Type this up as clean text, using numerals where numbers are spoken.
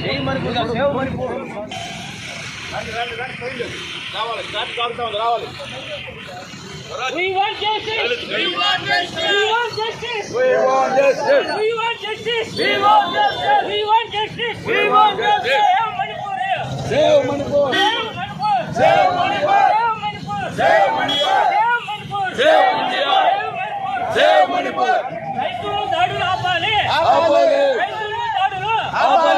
We want justice. We want justice. We want justice. We want justice. We want justice. We want justice. We want justice. We want justice. Save Manipur. Save Manipur. Save Manipur. Save Manipur. Save Manipur. Save Manipur. Save Manipur. రైతులు దాడులు ఆపాలి. ఆపాలి. రైతులు దాడులు ఆపాలి.